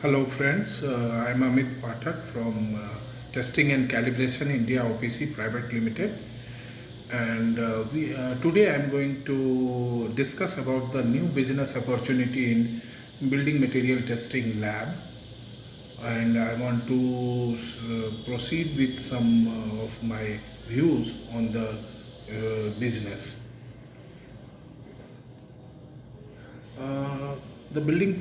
Hello friends, I am Amit Pathak from Testing and Calibration India OPC Private Limited, and today I am going to discuss about the new business opportunity in building material testing lab, and I want to proceed with some of my views on the business. The building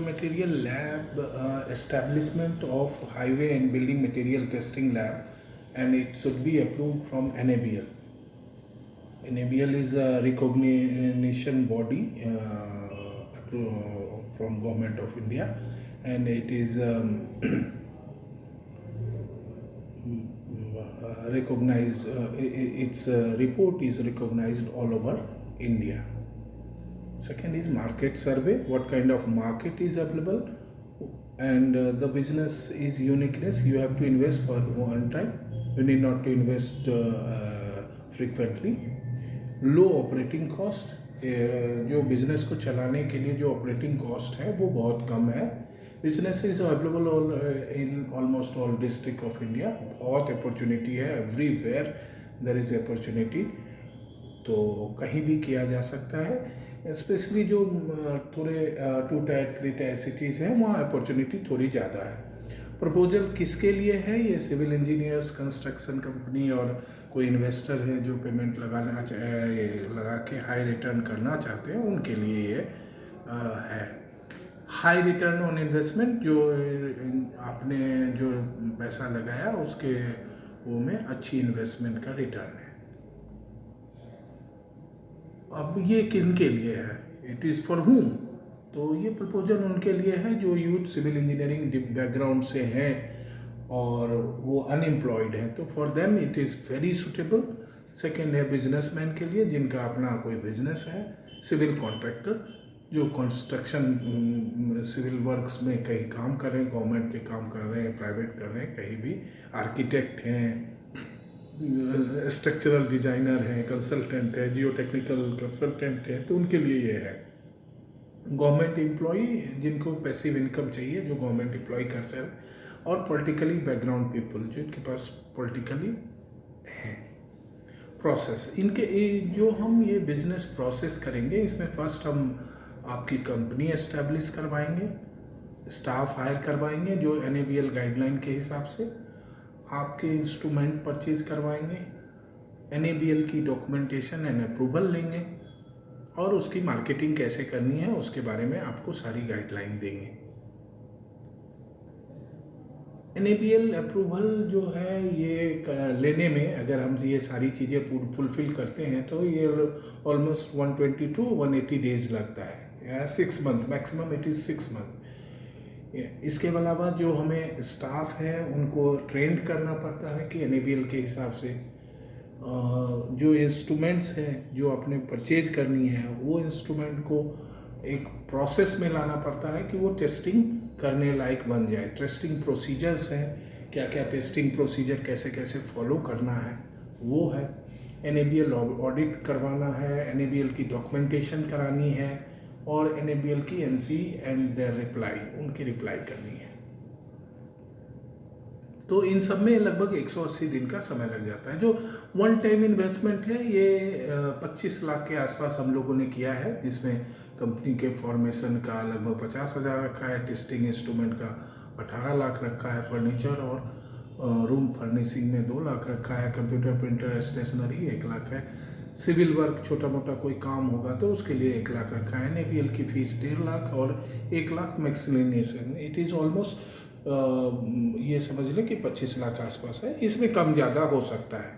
material lab establishment of highway and building material testing lab, and it should be approved from NABL. NABL is a recognition body from Government of India, and it is recognized. Its report is recognized all over India. Second is market survey, what kind of market is available, and the business is uniqueness. You have to invest for one time, you need not to invest frequently. Low operating cost, जो business को चलाने के लिए जो operating cost है वो बहुत कम है. Business is available in almost all district of India. बहुत अपॉर्चुनिटी है, एवरीवेयर देयर इज अपॉर्चुनिटी, तो कहीं भी किया जा सकता है. स्पेशली जो थोड़े 2 टायर 3 टायर सिटीज़ हैं वहाँ अपॉर्चुनिटी थोड़ी ज़्यादा है. प्रपोजल किसके लिए है? ये सिविल इंजीनियर्स, कंस्ट्रक्शन कंपनी और कोई इन्वेस्टर है जो पेमेंट लगा के हाई रिटर्न करना चाहते हैं, उनके लिए ये है. हाई रिटर्न ऑन इन्वेस्टमेंट, जो आपने जो पैसा लगाया उसके वो में अच्छी इन्वेस्टमेंट का रिटर्न है. अब ये किन के लिए है? इट इज़ फॉर हुम? तो ये प्रपोजल उनके लिए है जो यूथ सिविल इंजीनियरिंग बैकग्राउंड से हैं और वो अनएम्प्लॉयड हैं, तो for them it is very suitable. Second है बिजनेसमैन के लिए जिनका अपना कोई बिजनेस है. सिविल कॉन्ट्रैक्टर जो कंस्ट्रक्शन सिविल वर्क्स में कहीं काम कर रहे हैं, गवर्नमेंट के काम कर रहे हैं, प्राइवेट कर रहे हैं, कहीं भी. आर्किटेक्ट हैं, स्ट्रक्चरल डिजाइनर हैं, कंसल्टेंट है, जियो टेक्निकल कंसल्टेंट है, तो उनके लिए ये है. गवर्नमेंट एम्प्लॉई जिनको पैसिव इनकम चाहिए, जो गवर्नमेंट एम्प्लॉय कर सके, और पॉलिटिकली बैकग्राउंड पीपल जिनके पास पॉलिटिकली हैं. प्रोसेस इनके जो हम ये बिजनेस प्रोसेस करेंगे, इसमें फर्स्ट हम आपकी कंपनी एस्टेब्लिश करवाएंगे, स्टाफ हायर करवाएंगे जो NABL गाइडलाइन के हिसाब से, आपके इंस्ट्रूमेंट परचेज करवाएंगे, NABL की डॉक्यूमेंटेशन एंड अप्रूवल लेंगे, और उसकी मार्केटिंग कैसे करनी है उसके बारे में आपको सारी गाइडलाइन देंगे. NABL अप्रूवल जो है ये लेने में अगर हम ये सारी चीज़ें फुलफिल करते हैं तो ये ऑलमोस्ट 120 to 180 डेज लगता है, या 6 month maximum. It is 6 month. इसके अलावा जो हमें स्टाफ है उनको ट्रेंड करना पड़ता है कि NABL के हिसाब से जो इंस्ट्रूमेंट्स हैं जो अपने परचेज करनी है, वो इंस्ट्रूमेंट को एक प्रोसेस में लाना पड़ता है कि वो टेस्टिंग करने लायक बन जाए. टेस्टिंग प्रोसीजर्स हैं, क्या क्या टेस्टिंग प्रोसीजर कैसे कैसे फॉलो करना है वो है. NABL ऑडिट करवाना है, NABL की डॉक्यूमेंटेशन करानी है, और NABL की NC एंड देयर रिप्लाई, उनकी रिप्लाई करनी है. तो इन सब में लगभग 180 दिन का समय लग जाता है. जो वन टाइम इन्वेस्टमेंट है ये 25 लाख के आसपास हम लोगों ने किया है, जिसमें कंपनी के फॉर्मेशन का लगभग 50,000 रखा है, टेस्टिंग इंस्ट्रूमेंट का 18 लाख रखा है, फर्नीचर और रूम फर्निशिंग में 2 लाख रखा है, कंप्यूटर प्रिंटर स्टेशनरी 1 लाख है, सिविल वर्क छोटा मोटा कोई काम होगा तो उसके लिए 1 लाख रखा है, NABL की फीस 1.5 लाख और 1 लाख मैक्सिलेशन. इट इज़ ऑलमोस्ट ये समझ लें कि 25 लाख आसपास है. इसमें कम ज़्यादा हो सकता है,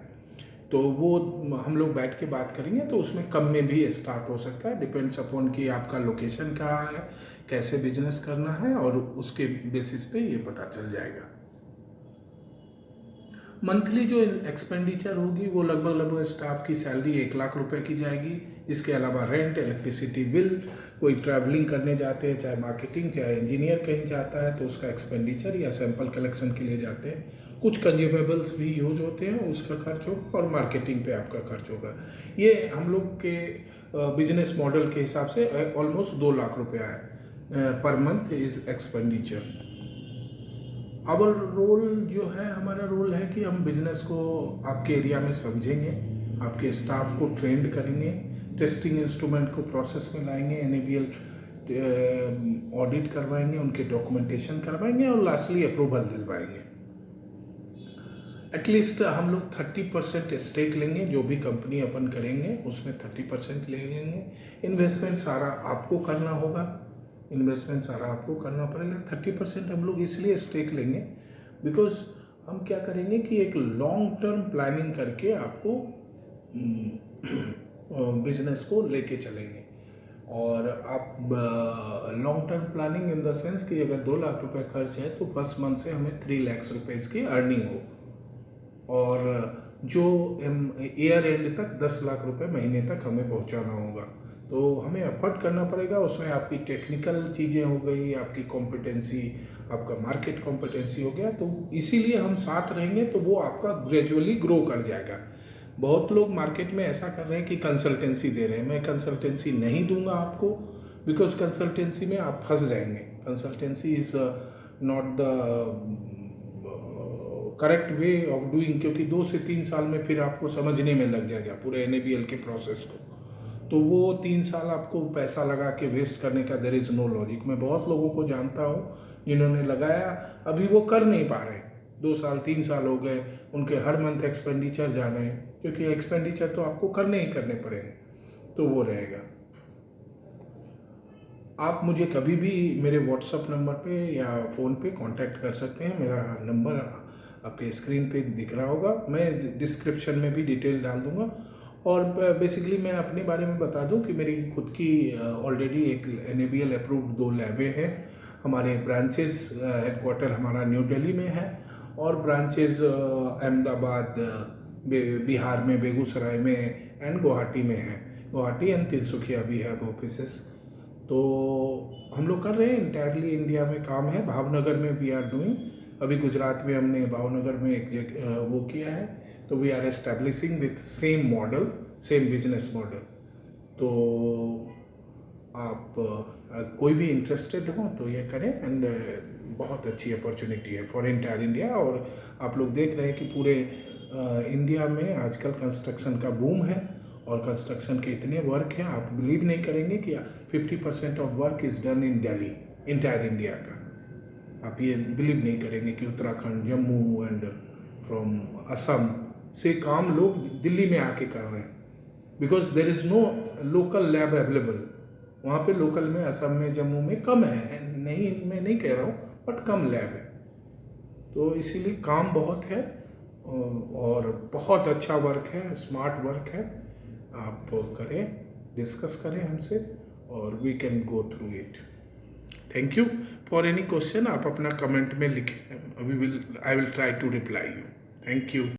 तो वो हम लोग बैठ के बात करेंगे, तो उसमें कम में भी स्टार्ट हो सकता है. डिपेंड्स अपॉन कि आपका लोकेशन कहाँ है, कैसे बिजनेस करना है, और उसके बेसिस पे ये पता चल जाएगा. मंथली जो एक्सपेंडिचर होगी वो लगभग स्टाफ की सैलरी 1 लाख रुपए की जाएगी. इसके अलावा रेंट, इलेक्ट्रिसिटी बिल, कोई ट्रैवलिंग करने जाते हैं, चाहे मार्केटिंग चाहे इंजीनियर कहीं जाता है तो उसका एक्सपेंडिचर, या सैंपल कलेक्शन के लिए जाते हैं, कुछ कंज्यूमेबल्स भी यूज होते हैं उसका खर्च होगा, और मार्केटिंग पे आपका खर्च होगा. ये हम लोग के बिजनेस मॉडल के हिसाब से ऑलमोस्ट 2 लाख रुपया है. per month is expenditure. Our role जो है, हमारा रोल है कि हम बिजनेस को आपके एरिया में समझेंगे, आपके स्टाफ को ट्रेंड करेंगे, टेस्टिंग इंस्ट्रूमेंट को प्रोसेस में लाएंगे, NABL ऑडिट करवाएंगे, उनके डॉक्यूमेंटेशन करवाएंगे और लास्टली अप्रूवल दिलवाएंगे। एटलीस्ट हम लोग 30% स्टेक लेंगे, जो भी कंपनी अपन करेंगे उसमें 30% ले लेंगे। इन्वेस्टमेंट सारा आपको करना होगा, इन्वेस्टमेंट सारा आपको करना पड़ेगा। 30% हम लोग इसलिए स्टेक लेंगे बिकॉज हम क्या करेंगे कि एक लॉन्ग टर्म प्लानिंग करके आपको बिजनेस को लेके चलेंगे। और आप long term planning in the sense कि अगर 2 लाख रुपए खर्च है तो फर्स्ट मंथ से हमें 3 लाख रुपए की अर्निंग हो, और जो ईयर एंड तक 10 लाख रुपए महीने तक हमें पहुंचाना होगा। तो हमें एफर्ट करना पड़ेगा। उसमें आपकी टेक्निकल चीज़ें हो गई, आपकी कॉम्पिटेंसी, आपका मार्केट कॉम्पिटेंसी हो गया, तो इसीलिए हम साथ रहेंगे तो वो आपका ग्रेजुअली ग्रो कर जाएगा। बहुत लोग मार्केट में ऐसा कर रहे हैं कि कंसल्टेंसी दे रहे हैं। मैं कंसल्टेंसी नहीं दूंगा आपको, बिकॉज कंसल्टेंसी में आप फंस जाएंगे। Consultancy is not the correct way of doing, क्योंकि 2 से 3 साल में फिर आपको समझने में लग जाएगा पूरे NABL के प्रोसेस को। तो वो 3 साल आपको पैसा लगा के वेस्ट करने का देयर इज़ नो लॉजिक। मैं बहुत लोगों को जानता हूँ जिन्होंने लगाया, अभी वो कर नहीं पा रहे। 2 साल 3 साल हो गए, उनके हर मंथ एक्सपेंडिचर जा रहे हैं, क्योंकि एक्सपेंडिचर तो आपको करने ही करने पड़ेंगे। तो वो रहेगा। आप मुझे कभी भी मेरे व्हाट्सएप नंबर पे या फ़ोन पे कांटेक्ट कर सकते हैं। मेरा नंबर आपके स्क्रीन पे दिख रहा होगा, मैं डिस्क्रिप्शन में भी डिटेल डाल दूंगा। और बेसिकली मैं अपने बारे में बता दूं कि मेरी खुद की ऑलरेडी एक NABL अप्रूव्ड 2 लैबें हैं। हमारे ब्रांचेस, हेडक्वार्टर हमारा न्यू दिल्ली में है और ब्रांचेस अहमदाबाद, बिहार में बेगूसराय में एंड गुवाहाटी में है। गुवाहाटी एंड तिनसुकिया भी है ऑफिसेस। तो हम लोग कर रहे हैं, इंटायरली इंडिया में काम है। भावनगर में वी आर डूइंग, अभी गुजरात में हमने भावनगर में एक जगह वो किया है। तो we are establishing with same model, same business model. तो आप कोई भी इंटरेस्टेड हो तो ये करें, एंड बहुत अच्छी अपॉर्चुनिटी है फॉर इंटायर इंडिया। और आप लोग देख रहे हैं कि पूरे इंडिया में आजकल कंस्ट्रक्शन का बूम है और कंस्ट्रक्शन के इतने वर्क हैं, आप बिलीव नहीं करेंगे कि 50% of work is done in Delhi, entire India का। आप ये बिलीव नहीं करेंगे कि उत्तराखंड, जम्मू एंड फ्रॉम असम से काम लोग दिल्ली में आके कर रहे हैं, because there is no local lab available. वहाँ पे लोकल में असम में, जम्मू में कम है, नहीं मैं नहीं कह रहा हूँ, बट कम लैब है। तो इसीलिए काम बहुत है और बहुत अच्छा वर्क है, स्मार्ट वर्क है। आप करें, डिस्कस करें हमसे और we can go through it. Thank you. For any question आप अपना कमेंट में लिखें, I will try to reply you. Thank you.